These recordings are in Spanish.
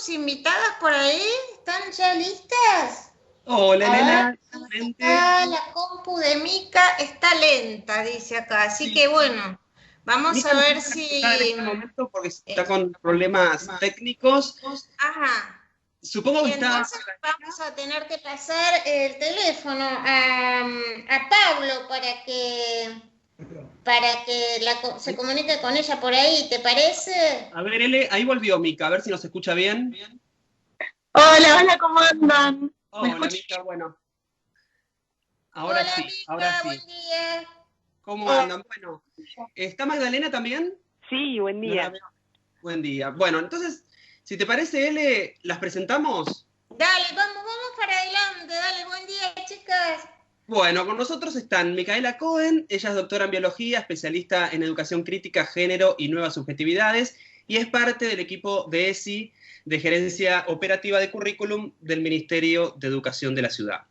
tus invitadas por ahí? ¿Están ya listas? Hola, A ver, Elena, excelente. acá la compu de Mica está lenta, dice acá. Así Sí, que bueno, vamos Mica a no se ver puede conectar en si... este momento porque está eh, con problemas técnicos. ajá. Supongo Y que está. entonces vamos a tener que pasar el teléfono a Pablo para que se comunique con ella por ahí, ¿te parece? A ver, Ele, ahí volvió Mica, a ver si nos escucha bien. Hola, hola, ¿cómo andan? ¿Me Hola, escuchan? Mica, bueno, ahora Hola, sí, ahora Mica, sí. buen día. ¿Cómo Oh, andan? Bueno, ¿está Magdalena también? sí, buen No la día. veo. Buen día. Bueno, entonces, si te parece, Ele, ¿las presentamos? Dale, vamos para adelante, dale, buen día, chicas. Bueno, con nosotros están Micaela Cohen, ella es doctora en biología, especialista en educación crítica, género y nuevas subjetividades, y es parte del equipo de ESI, de Gerencia Operativa de Currículum del Ministerio de Educación de la Ciudad.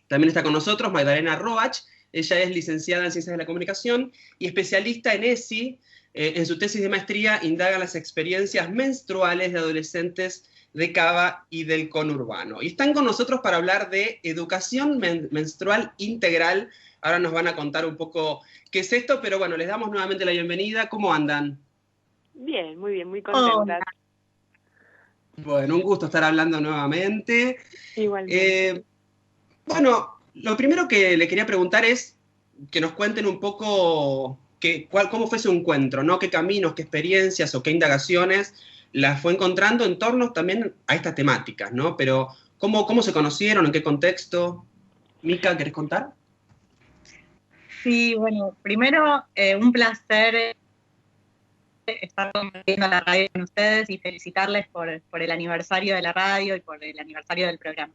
También está con nosotros Magdalena Roach, ella es licenciada en Ciencias de la Comunicación y especialista en ESI. En su tesis de maestría indaga las experiencias menstruales de adolescentes de Cava y del conurbano. Y están con nosotros para hablar de educación menstrual integral. Ahora nos van a contar un poco qué es esto, pero bueno, les damos nuevamente la bienvenida. ¿Cómo andan? Bien, muy Hola. contentas. Bueno, un gusto estar hablando nuevamente. Igualmente. Eh, Bueno, lo primero que le quería preguntar es que nos cuenten un poco cómo fue su encuentro, ¿no? ¿Qué caminos, qué experiencias o qué indagaciones las fue encontrando en torno también a estas temáticas, ¿no? Pero, ¿cómo se conocieron? ¿En qué contexto? Mica, ¿querés contar? Sí, bueno, primero un placer estar compartiendo la radio con ustedes y felicitarles por el aniversario de la radio y por el aniversario del programa.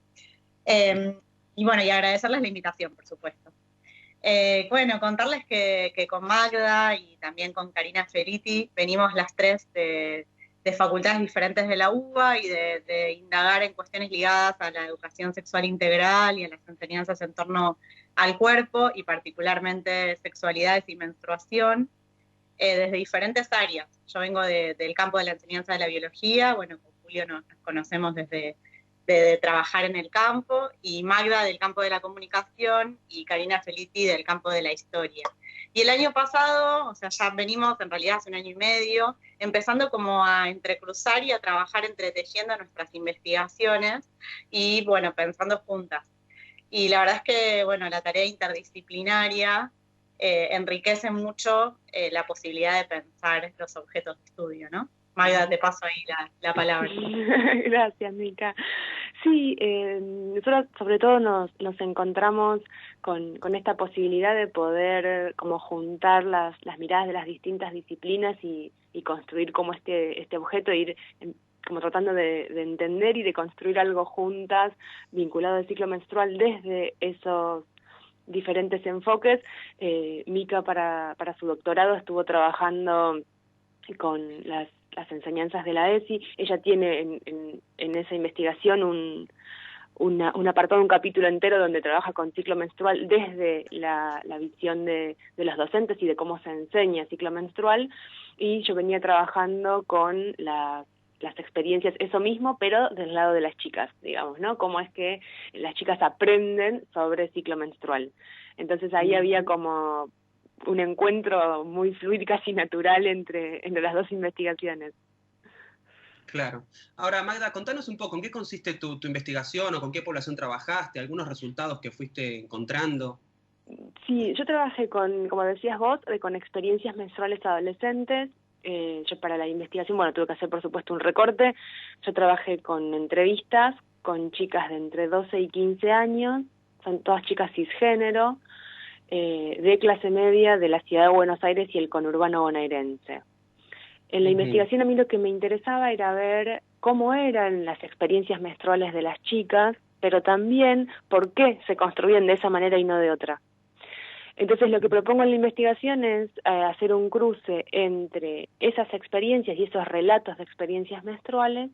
Y bueno, y agradecerles la invitación, por supuesto. Bueno, contarles que con Magda y también con Karina Feriti venimos las tres de facultades diferentes de la UBA y de indagar en cuestiones ligadas a la educación sexual integral y a las enseñanzas en torno al cuerpo y particularmente sexualidades y menstruación desde diferentes áreas. Yo vengo del campo de la enseñanza de la biología, bueno, con Julio nos conocemos desde de trabajar en el campo, y Magda del campo de la comunicación y Karina Feliti del campo de la historia. Y el año pasado, o sea, ya venimos en realidad hace un año y medio, empezando como a entrecruzar y a trabajar entretejiendo nuestras investigaciones y, bueno, pensando juntas. Y la verdad es que, bueno, la tarea interdisciplinaria enriquece mucho la posibilidad de pensar los objetos de estudio, ¿no? Magda, te paso ahí la palabra. Gracias, Mica. Sí, nosotros sobre todo nos encontramos con esta posibilidad de poder como juntar las miradas de las distintas disciplinas y construir como este objeto, ir como tratando de entender y de construir algo juntas vinculado al ciclo menstrual desde esos diferentes enfoques. Mica para su doctorado estuvo trabajando con las enseñanzas de la ESI. Ella tiene en esa investigación un apartado, un capítulo entero donde trabaja con ciclo menstrual desde la visión de los docentes y de cómo se enseña ciclo menstrual, y yo venía trabajando con las experiencias, eso mismo, pero del lado de las chicas, digamos, ¿no? Cómo es que las chicas aprenden sobre ciclo menstrual. Entonces ahí había como un encuentro muy fluido, casi natural entre las dos investigaciones. Claro. Ahora, Magda, contanos un poco, ¿en qué consiste tu investigación o con qué población trabajaste? ¿Algunos resultados que fuiste encontrando? Sí, yo trabajé como decías vos, con experiencias menstruales adolescentes. Yo para la investigación, bueno, tuve que hacer por supuesto un recorte. Yo trabajé con entrevistas con chicas de entre 12 y 15 años, son todas chicas cisgénero, de clase media de la ciudad de Buenos Aires y el conurbano bonaerense. En la investigación a mí lo que me interesaba era ver cómo eran las experiencias menstruales de las chicas, pero también por qué se construían de esa manera y no de otra. Entonces lo que propongo en la investigación es hacer un cruce entre esas experiencias y esos relatos de experiencias menstruales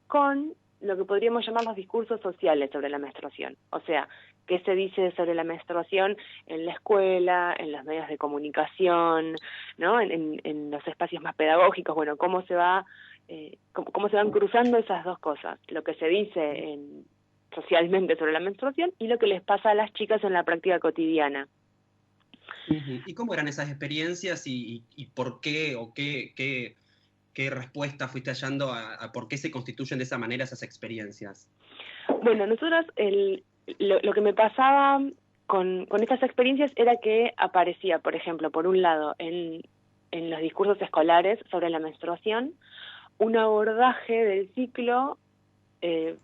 con lo que podríamos llamar los discursos sociales sobre la menstruación. O sea, qué se dice sobre la menstruación en la escuela, en los medios de comunicación, ¿no? En los espacios más pedagógicos, bueno, cómo se va cómo se van cruzando esas dos cosas, lo que se dice socialmente sobre la menstruación y lo que les pasa a las chicas en la práctica cotidiana. ¿Y cómo eran esas experiencias y por qué o qué respuesta fuiste hallando a por qué se constituyen de esa manera esas experiencias? Bueno, nosotros lo que me pasaba con estas experiencias era que aparecía, por ejemplo, por un lado, en los discursos escolares sobre la menstruación, un abordaje del ciclo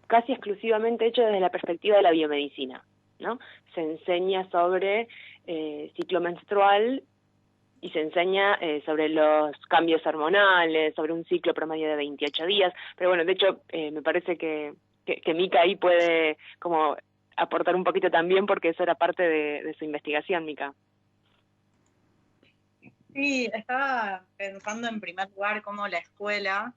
casi exclusivamente hecho desde la perspectiva de la biomedicina, ¿no? Se enseña sobre ciclo menstrual y se enseña sobre los cambios hormonales, sobre un ciclo promedio de 28 días, pero bueno, de hecho me parece que Mica ahí puede como aportar un poquito también porque eso era parte de su investigación, Mica. Sí, estaba pensando en primer lugar cómo la escuela,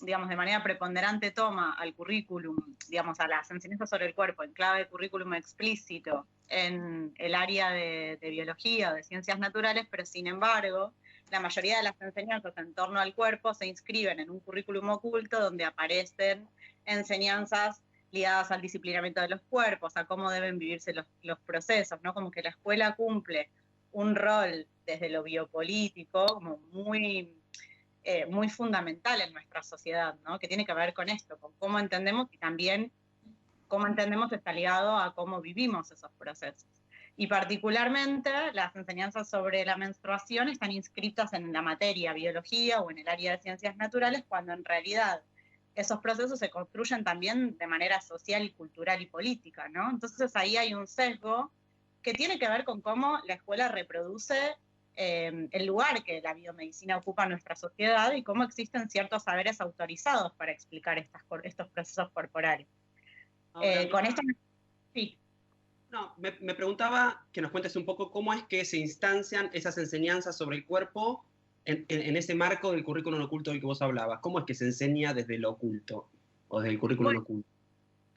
digamos, de manera preponderante toma al currículum, digamos, a las enseñanzas sobre el cuerpo en clave de currículum explícito en el área de biología o de ciencias naturales, pero sin embargo, la mayoría de las enseñanzas en torno al cuerpo se inscriben en un currículum oculto donde aparecen enseñanzas ligadas al disciplinamiento de los cuerpos, a cómo deben vivirse los procesos, ¿no? Como que la escuela cumple un rol desde lo biopolítico como muy fundamental en nuestra sociedad, ¿no? Que tiene que ver con esto, con cómo entendemos y también cómo entendemos está ligado a cómo vivimos esos procesos. Y particularmente las enseñanzas sobre la menstruación están inscritas en la materia biología o en el área de ciencias naturales, cuando en realidad esos procesos se construyen también de manera social y cultural y política, ¿no? Entonces ahí hay un sesgo que tiene que ver con cómo la escuela reproduce el lugar que la biomedicina ocupa en nuestra sociedad y cómo existen ciertos saberes autorizados para explicar estos procesos corporales. Ahora, Con esto, sí. No, me preguntaba que nos cuentes un poco cómo es que se instancian esas enseñanzas sobre el cuerpo en ese marco del currículum oculto del que vos hablabas. ¿Cómo es que se enseña desde lo oculto o desde el currículum oculto?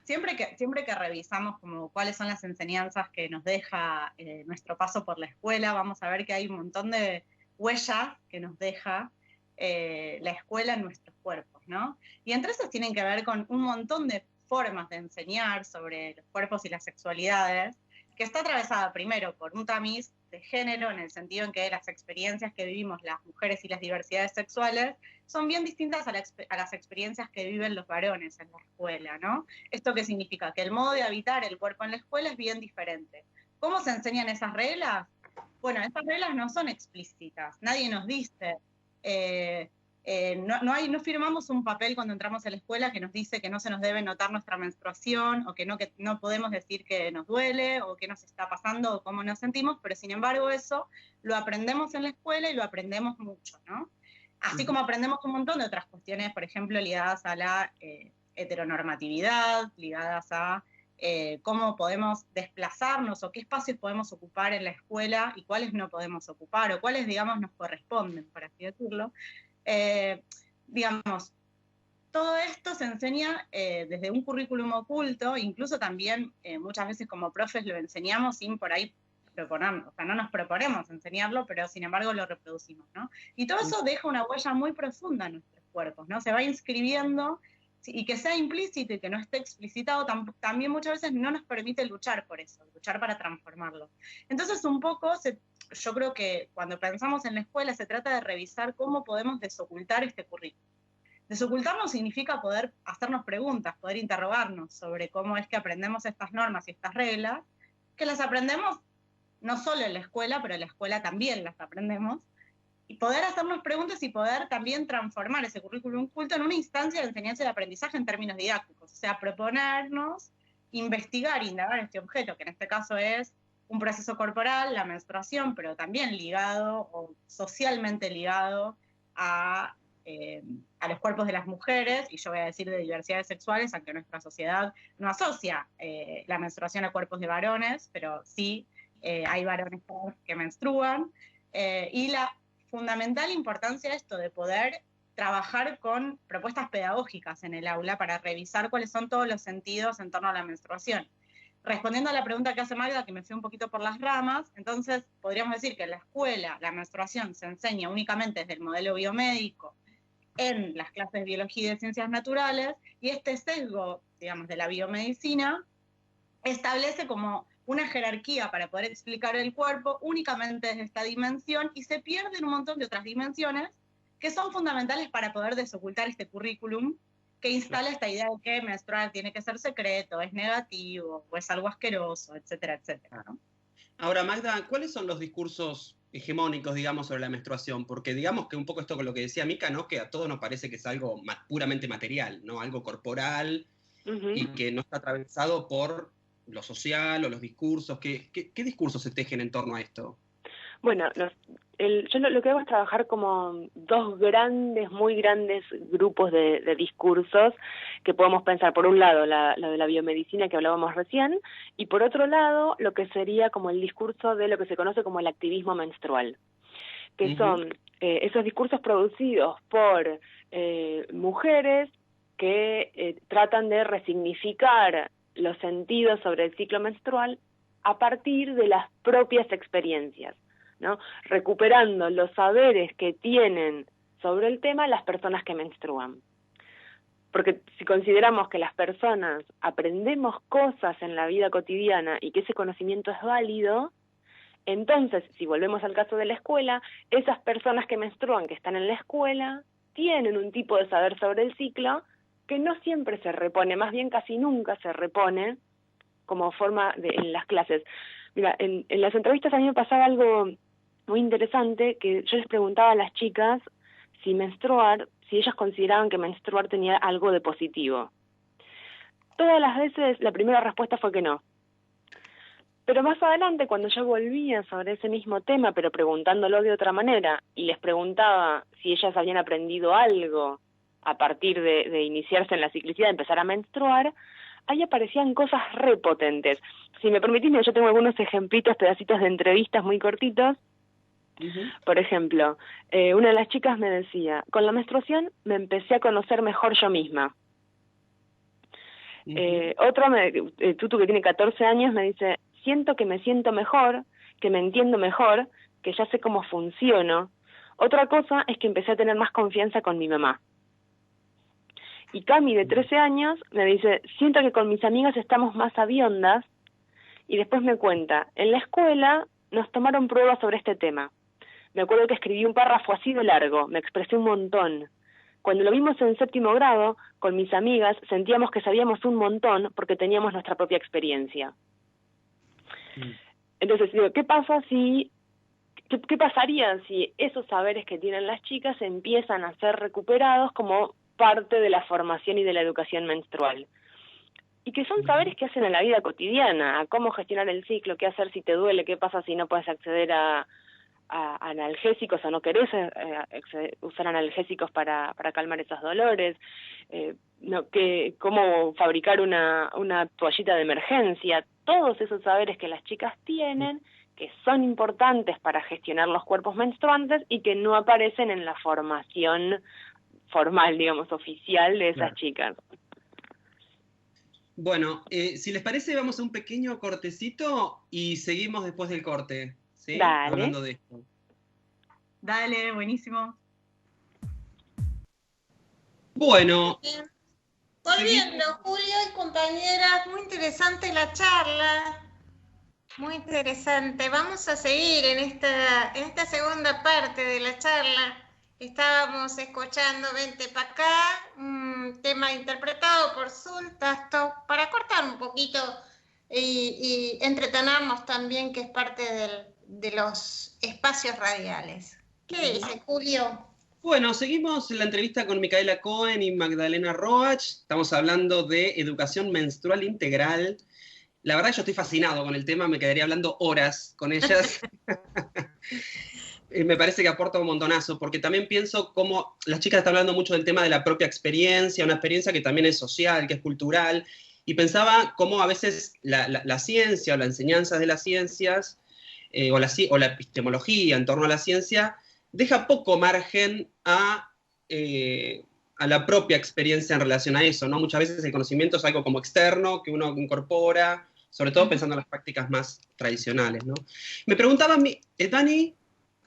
Siempre que revisamos como cuáles son las enseñanzas que nos deja nuestro paso por la escuela, vamos a ver que hay un montón de huellas que nos deja la escuela en nuestros cuerpos, ¿no? Y entre esas tienen que ver con un montón de formas de enseñar sobre los cuerpos y las sexualidades, que está atravesada primero por un tamiz de género, en el sentido en que las experiencias que vivimos las mujeres y las diversidades sexuales son bien distintas a las experiencias que viven los varones en la escuela, ¿no? ¿Esto qué significa? Que el modo de habitar el cuerpo en la escuela es bien diferente. ¿Cómo se enseñan esas reglas? Bueno, esas reglas no son explícitas. Nadie nos dice, no firmamos un papel cuando entramos a la escuela que nos dice que no se nos debe notar nuestra menstruación, o que no podemos decir que nos duele, o qué nos está pasando, o cómo nos sentimos, pero sin embargo eso lo aprendemos en la escuela y lo aprendemos mucho, ¿no? Así como aprendemos un montón de otras cuestiones, por ejemplo, ligadas a la heteronormatividad, ligadas a cómo podemos desplazarnos o qué espacios podemos ocupar en la escuela y cuáles no podemos ocupar, o cuáles, digamos, nos corresponden, por así decirlo. Digamos, todo esto se enseña desde un currículum oculto, incluso también muchas veces como profes lo enseñamos sin por ahí proponer, o sea, no nos proponemos enseñarlo, pero sin embargo lo reproducimos, ¿no? Y todo eso deja una huella muy profunda en nuestros cuerpos, ¿no? Se va inscribiendo, y que sea implícito y que no esté explicitado, también muchas veces no nos permite luchar por eso, luchar para transformarlo. Entonces un poco yo creo que cuando pensamos en la escuela se trata de revisar cómo podemos desocultar este currículum. Desocultarnos significa poder hacernos preguntas, poder interrogarnos sobre cómo es que aprendemos estas normas y estas reglas, que las aprendemos no solo en la escuela, pero en la escuela también las aprendemos, y poder hacernos preguntas y poder también transformar ese currículum oculto en una instancia de enseñanza y de aprendizaje en términos didácticos. O sea, proponernos investigar e indagar este objeto, que en este caso es un proceso corporal, la menstruación, pero también ligado o socialmente ligado a los cuerpos de las mujeres, y yo voy a decir de diversidades sexuales, aunque nuestra sociedad no asocia la menstruación a cuerpos de varones, pero sí hay varones que menstruan, y la fundamental importancia de esto, de poder trabajar con propuestas pedagógicas en el aula para revisar cuáles son todos los sentidos en torno a la menstruación. Respondiendo a la pregunta que hace Magda, que me fui un poquito por las ramas, entonces podríamos decir que en la escuela la menstruación se enseña únicamente desde el modelo biomédico, en las clases de biología y de ciencias naturales, y este sesgo, digamos, de la biomedicina establece como una jerarquía para poder explicar el cuerpo únicamente desde esta dimensión, y se pierden un montón de otras dimensiones que son fundamentales para poder desocultar este currículum que instala esta idea de que menstruar tiene que ser secreto, es negativo, o es algo asqueroso, etcétera, etcétera, ¿no? Ahora, Magda, ¿cuáles son los discursos hegemónicos, digamos, sobre la menstruación? Porque digamos que un poco esto con lo que decía Mica, ¿no? Que a todos nos parece que es algo puramente material, ¿no? Algo corporal, y que no está atravesado por lo social o los discursos. ¿Qué discursos se tejen en torno a esto? Bueno, yo lo que hago es trabajar como dos muy grandes grupos de discursos que podemos pensar. Por un lado, lo de la biomedicina que hablábamos recién, y por otro lado, lo que sería como el discurso de lo que se conoce como el activismo menstrual, que son esos discursos producidos por mujeres que tratan de resignificar los sentidos sobre el ciclo menstrual a partir de las propias experiencias, ¿no? Recuperando los saberes que tienen sobre el tema las personas que menstruan. Porque si consideramos que las personas aprendemos cosas en la vida cotidiana y que ese conocimiento es válido, entonces, si volvemos al caso de la escuela, esas personas que menstruan, que están en la escuela, tienen un tipo de saber sobre el ciclo que no siempre se repone, más bien casi nunca se repone como forma en las clases. Mira, en las entrevistas a mí me pasaba algo muy interesante, que yo les preguntaba a las chicas si ellas consideraban que menstruar tenía algo de positivo. Todas las veces la primera respuesta fue que no. Pero más adelante, cuando yo volvía sobre ese mismo tema, pero preguntándolo de otra manera, y les preguntaba si ellas habían aprendido algo a partir de iniciarse en la ciclicidad, de empezar a menstruar, ahí aparecían cosas repotentes. Si me permitís, yo tengo algunos ejemplitos, pedacitos de entrevistas muy cortitos. Por ejemplo, una de las chicas me decía, con la menstruación me empecé a conocer mejor yo misma. Otra, Tutu, que tiene 14 años, me dice, siento que me siento mejor, que me entiendo mejor, que ya sé cómo funciono. Otra cosa es que empecé a tener más confianza con mi mamá. Y Cami, de 13 años, me dice, siento que con mis amigas estamos más aviondas, y después me cuenta, en la escuela nos tomaron pruebas sobre este tema. Me acuerdo que escribí un párrafo así de largo, me expresé un montón. Cuando lo vimos en 7º grado, con mis amigas, sentíamos que sabíamos un montón porque teníamos nuestra propia experiencia. Entonces, digo, ¿qué pasaría si esos saberes que tienen las chicas empiezan a ser recuperados como parte de la formación y de la educación menstrual? Y que son saberes que hacen en la vida cotidiana, a cómo gestionar el ciclo, qué hacer si te duele, qué pasa si no puedes acceder a analgésicos o no querés usar analgésicos para calmar esos dolores, cómo fabricar una toallita de emergencia. Todos esos saberes que las chicas tienen, que son importantes para gestionar los cuerpos menstruantes y que no aparecen en la formación formal, digamos, oficial de esas chicas. Bueno, si les parece, vamos a un pequeño cortecito y seguimos después del corte, ¿sí? Dale. Hablando de esto. Dale, buenísimo. Bueno. Bien. Volviendo, Julio y compañeras, muy interesante la charla. Muy interesante. Vamos a seguir en esta segunda parte de la charla. Estábamos escuchando Vente pa' acá, un tema interpretado por Zultasto, para cortar un poquito y entretenernos también, que es parte de los espacios radiales. ¿Qué dice, Julio? Bueno, seguimos la entrevista con Micaela Cohen y Magdalena Roach. Estamos hablando de educación menstrual integral. La verdad, yo estoy fascinado con el tema, me quedaría hablando horas con ellas. Me parece que aporta un montonazo, porque también pienso cómo las chicas están hablando mucho del tema de la propia experiencia, una experiencia que también es social, que es cultural, y pensaba cómo a veces la ciencia o la enseñanza de las ciencias, o la epistemología en torno a la ciencia, deja poco margen a la propia experiencia en relación a eso, ¿no? Muchas veces el conocimiento es algo como externo, que uno incorpora, sobre todo pensando en las prácticas más tradicionales, ¿no? Me preguntaba, Dani.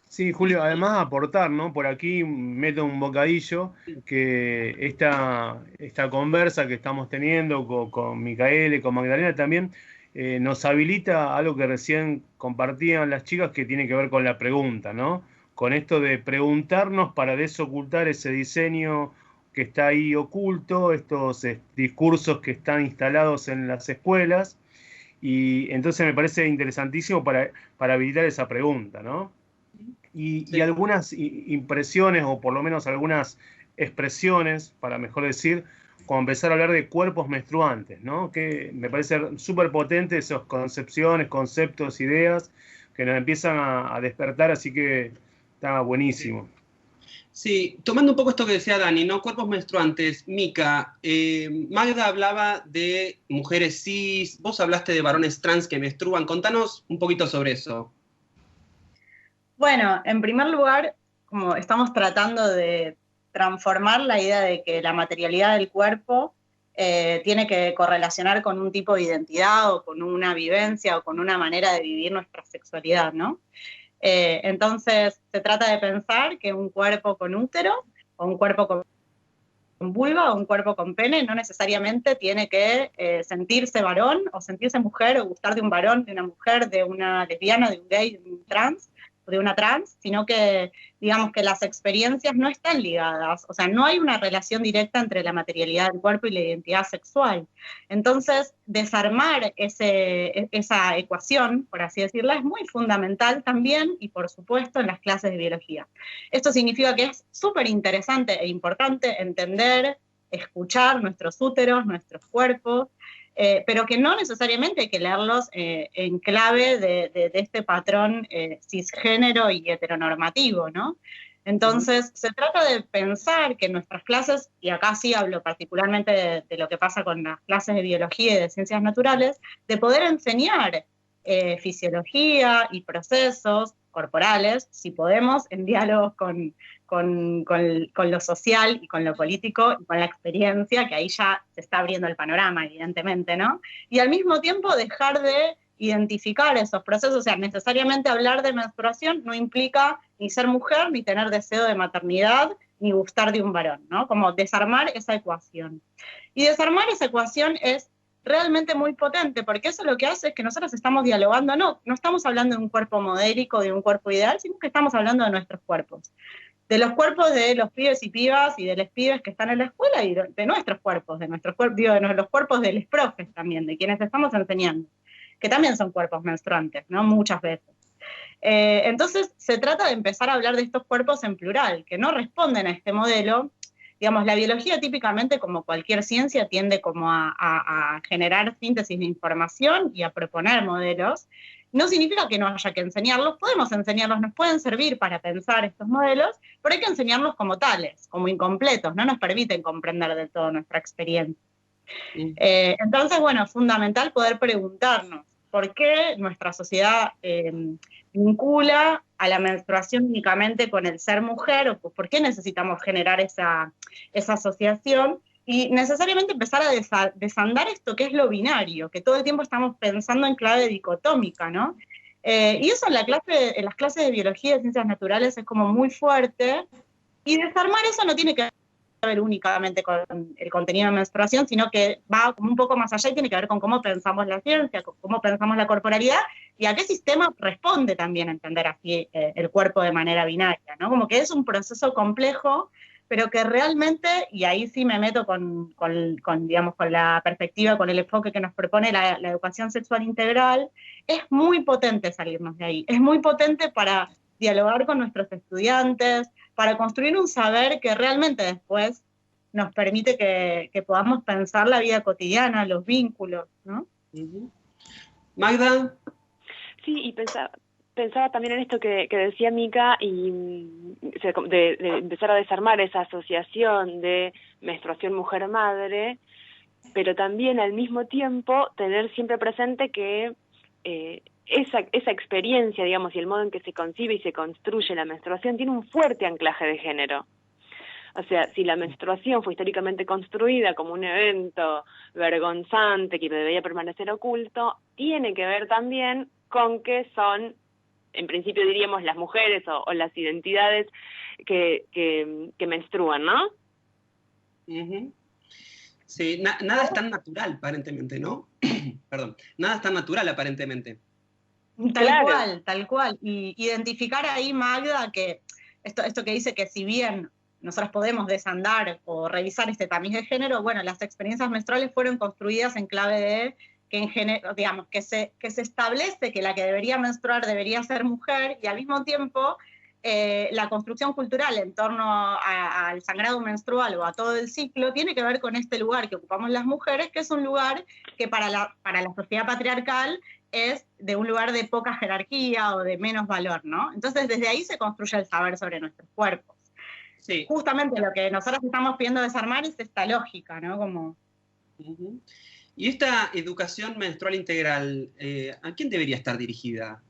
Sí, Julio, además aportar, ¿no? Por aquí meto un bocadillo que esta conversa que estamos teniendo con Micaela y con Magdalena también nos habilita algo que recién compartían las chicas que tiene que ver con la pregunta, ¿no? Con esto de preguntarnos para desocultar ese diseño que está ahí oculto, estos discursos que están instalados en las escuelas, y entonces me parece interesantísimo para habilitar esa pregunta, ¿no? Y algunas impresiones, o por lo menos algunas expresiones, para mejor decir, como empezar a hablar de cuerpos menstruantes, ¿no? Que me parece súper potente esas concepciones, conceptos, ideas que nos empiezan a despertar, así que está buenísimo. Sí, tomando un poco esto que decía Dani, ¿no? Cuerpos menstruantes. Mica, Magda hablaba de mujeres cis, vos hablaste de varones trans que menstruan. Contanos un poquito sobre eso. Bueno, en primer lugar, como estamos tratando de transformar la idea de que la materialidad del cuerpo tiene que correlacionar con un tipo de identidad o con una vivencia o con una manera de vivir nuestra sexualidad, ¿no? Entonces, se trata de pensar que un cuerpo con útero o un cuerpo con vulva o un cuerpo con pene no necesariamente tiene que sentirse varón o sentirse mujer o gustar de un varón, de una mujer, de una lesbiana, de un gay, de un trans, de una trans, sino que digamos que las experiencias no están ligadas, o sea, no hay una relación directa entre la materialidad del cuerpo y la identidad sexual. Entonces, desarmar esa ecuación, por así decirla, es muy fundamental también y por supuesto en las clases de biología. Esto significa que es súper interesante e importante entender, escuchar nuestros úteros, nuestros cuerpos, pero que no necesariamente hay que leerlos en clave de este patrón cisgénero y heteronormativo, ¿no? Entonces, se trata de pensar que nuestras clases, y acá sí hablo particularmente de lo que pasa con las clases de biología y de ciencias naturales, de poder enseñar fisiología y procesos corporales, si podemos, en diálogos con lo social y con lo político y con la experiencia, que ahí ya se está abriendo el panorama, evidentemente, ¿no? Y al mismo tiempo dejar de identificar esos procesos, o sea, necesariamente hablar de menstruación no implica ni ser mujer, ni tener deseo de maternidad, ni gustar de un varón, ¿no? Como desarmar esa ecuación. Y desarmar esa ecuación es realmente muy potente, porque eso lo que hace es que nosotros estamos dialogando, no estamos hablando de un cuerpo modélico, de un cuerpo ideal, sino que estamos hablando de nuestros cuerpos. De los cuerpos de los pibes y pibas y de los pibes que están en la escuela y de nuestros cuerpos, de los cuerpos de los profes también, de quienes estamos enseñando, que también son cuerpos menstruantes, ¿no? Muchas veces. Entonces, se trata de empezar a hablar de estos cuerpos en plural, que no responden a este modelo. Digamos, la biología típicamente, como cualquier ciencia, tiende como a generar síntesis de información y a proponer modelos. No significa que no haya que enseñarlos, podemos enseñarlos, nos pueden servir para pensar estos modelos, pero hay que enseñarlos como tales, como incompletos, no nos permiten comprender del todo nuestra experiencia. Entonces, bueno, es fundamental poder preguntarnos por qué nuestra sociedad vincula a la menstruación únicamente con el ser mujer, o por qué necesitamos generar esa asociación, y necesariamente empezar a desandar esto que es lo binario, que todo el tiempo estamos pensando en clave dicotómica, ¿no? Y eso en las clases de biología y de ciencias naturales es como muy fuerte, y desarmar eso no tiene que ver únicamente con el contenido de menstruación, sino que va un poco más allá y tiene que ver con cómo pensamos la ciencia, con cómo pensamos la corporalidad y a qué sistema responde también entender así el cuerpo de manera binaria, ¿no? Como que es un proceso complejo, pero que realmente, y ahí sí me meto digamos, con la perspectiva, con el enfoque que nos propone la educación sexual integral, es muy potente salirnos de ahí, es muy potente para dialogar con nuestros estudiantes, para construir un saber que realmente después nos permite que podamos pensar la vida cotidiana, los vínculos, ¿no? Magda. Sí, y pensaba también en esto que decía Mica, y de empezar a desarmar esa asociación de menstruación mujer-madre, pero también al mismo tiempo tener siempre presente que esa experiencia, digamos, y el modo en que se concibe y se construye la menstruación tiene un fuerte anclaje de género. O sea, si la menstruación fue históricamente construida como un evento vergonzante que debería permanecer oculto, tiene que ver también con que son en principio diríamos las mujeres o las identidades que menstruan, ¿no? Sí, nada es tan natural, aparentemente, ¿no? Perdón, nada es tan natural, aparentemente. Tal cual. Y identificar ahí, Magda, que esto que dice que si bien nosotros podemos desandar o revisar este tamiz de género, bueno, las experiencias menstruales fueron construidas en clave de que digamos, que se establece que la que debería menstruar debería ser mujer, y al mismo tiempo la construcción cultural en torno al sangrado menstrual o a todo el ciclo tiene que ver con este lugar que ocupamos las mujeres, que es un lugar que para la sociedad patriarcal es de un lugar de poca jerarquía o de menos valor, ¿no? Entonces desde ahí se construye el saber sobre nuestros cuerpos. Sí. Justamente lo que nosotros estamos pidiendo desarmar es esta lógica, ¿no? Como... ¿Y esta educación menstrual integral, a quién debería estar dirigida?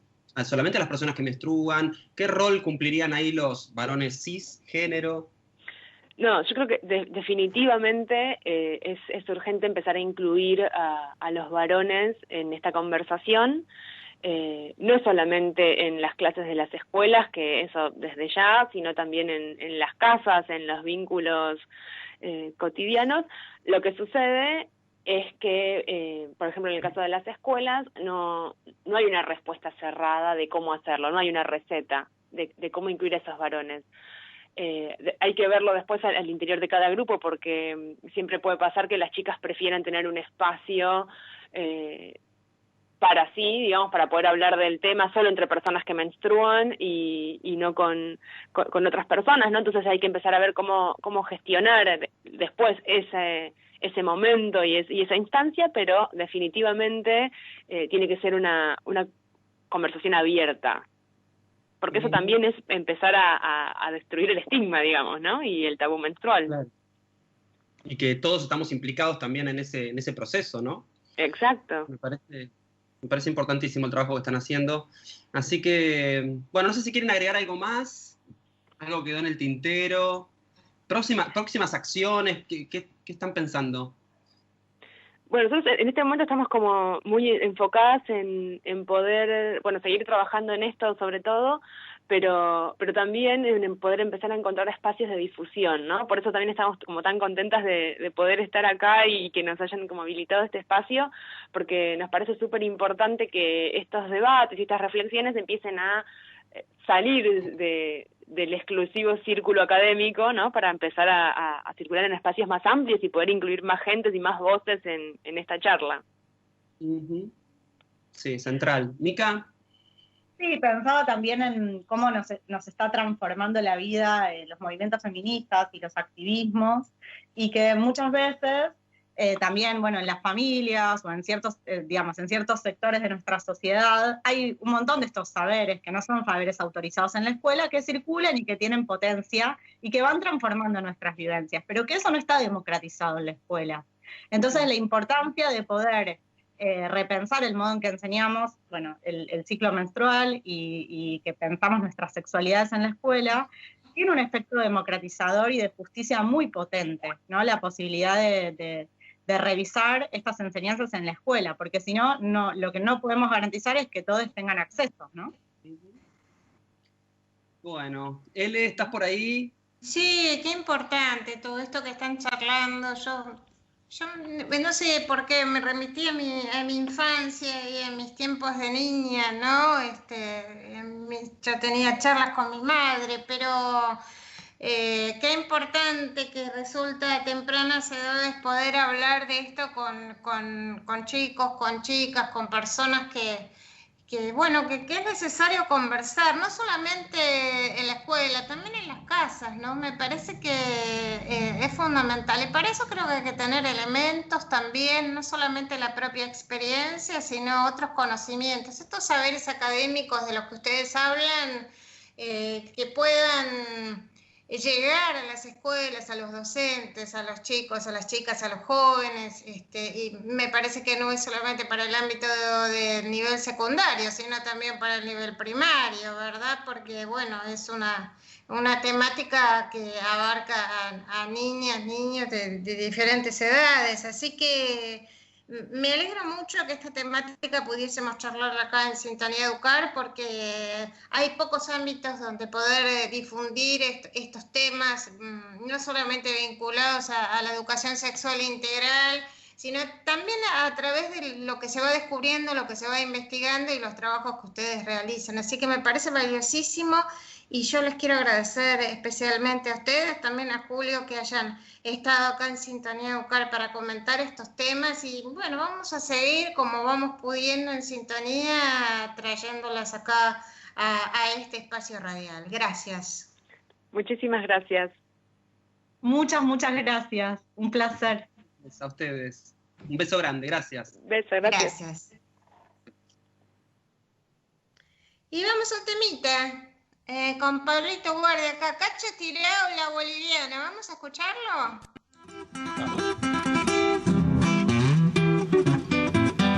¿Solamente a las personas que menstruan? ¿Qué rol cumplirían ahí los varones cisgénero? No, yo creo que definitivamente es urgente empezar a incluir a los varones en esta conversación, no solamente en las clases de las escuelas, que eso desde ya, sino también en las casas, en los vínculos cotidianos. Lo que sucede es que, por ejemplo, en el caso de las escuelas, no hay una respuesta cerrada de cómo hacerlo, no hay una receta de cómo incluir a esos varones. Hay que verlo después al interior de cada grupo, porque siempre puede pasar que las chicas prefieran tener un espacio para sí, digamos, para poder hablar del tema solo entre personas que menstruan y no con otras personas, ¿no? Entonces hay que empezar a ver cómo gestionar después ese momento y esa instancia, pero definitivamente tiene que ser una conversación abierta. Porque eso también es empezar a destruir el estigma, digamos, ¿no? Y el tabú menstrual. Claro. Y que todos estamos implicados también en ese proceso, ¿no? Exacto. Me parece importantísimo el trabajo que están haciendo. Así que, bueno, no sé si quieren agregar algo más. Algo quedó en el tintero. Próximas acciones, ¿qué están pensando? Bueno, nosotros en este momento estamos como muy enfocadas en poder, bueno, seguir trabajando en esto sobre todo, pero también en poder empezar a encontrar espacios de difusión, ¿no? Por eso también estamos como tan contentas de poder estar acá y que nos hayan como habilitado este espacio, porque nos parece súper importante que estos debates y estas reflexiones empiecen a salir del exclusivo círculo académico, ¿no? Para empezar a circular en espacios más amplios y poder incluir más gentes y más voces en esta charla. Sí, central. ¿Mica? Sí, pensaba también en cómo nos está transformando la vida los movimientos feministas y los activismos, y que muchas veces también, bueno, en las familias o en ciertos, en ciertos sectores de nuestra sociedad hay un montón de estos saberes que no son saberes autorizados en la escuela, que circulan y que tienen potencia y que van transformando nuestras vivencias, pero que eso no está democratizado en la escuela. Entonces la importancia de poder repensar el modo en que enseñamos, bueno, el ciclo menstrual y que pensamos nuestras sexualidades en la escuela, tiene un efecto democratizador y de justicia muy potente, ¿no? La posibilidad de revisar estas enseñanzas en la escuela, porque si no, lo que no podemos garantizar es que todos tengan acceso, ¿no? Bueno, Ele, ¿estás por ahí? Sí, qué importante todo esto que están charlando. Yo no sé por qué me remití a mi infancia y a mis tiempos de niña, ¿no? Yo tenía charlas con mi madre, pero qué importante que resulta a tempranas edades poder hablar de esto con chicos, con chicas, con personas que es necesario conversar, no solamente en la escuela, también en las casas, ¿no? Me parece que es fundamental, y para eso creo que hay que tener elementos también, no solamente la propia experiencia, sino otros conocimientos, estos saberes académicos de los que ustedes hablan, que puedan llegar a las escuelas, a los docentes, a los chicos, a las chicas, a los jóvenes, y me parece que no es solamente para el ámbito del nivel secundario, sino también para el nivel primario, ¿verdad? Porque, bueno, es una temática que abarca a niñas, niños de diferentes edades, así que Me alegra mucho que esta temática pudiésemos charlar acá en Sintonía Educar, porque hay pocos ámbitos donde poder difundir estos temas, no solamente vinculados a la educación sexual integral, sino también a través de lo que se va descubriendo, lo que se va investigando y los trabajos que ustedes realizan. Así que me parece valiosísimo y yo les quiero agradecer especialmente a ustedes, también a Julio, que hayan estado acá en Sintonía Educar para comentar estos temas y bueno, vamos a seguir como vamos pudiendo en sintonía, trayéndolas acá a este espacio radial. Gracias. Muchísimas gracias. Muchas gracias. Un placer. A ustedes. Un beso grande, gracias. Beso, gracias. Gracias. Y vamos al temita. Con Pablito Guardia acá, Cacho Tirao, la boliviana. ¿Vamos a escucharlo?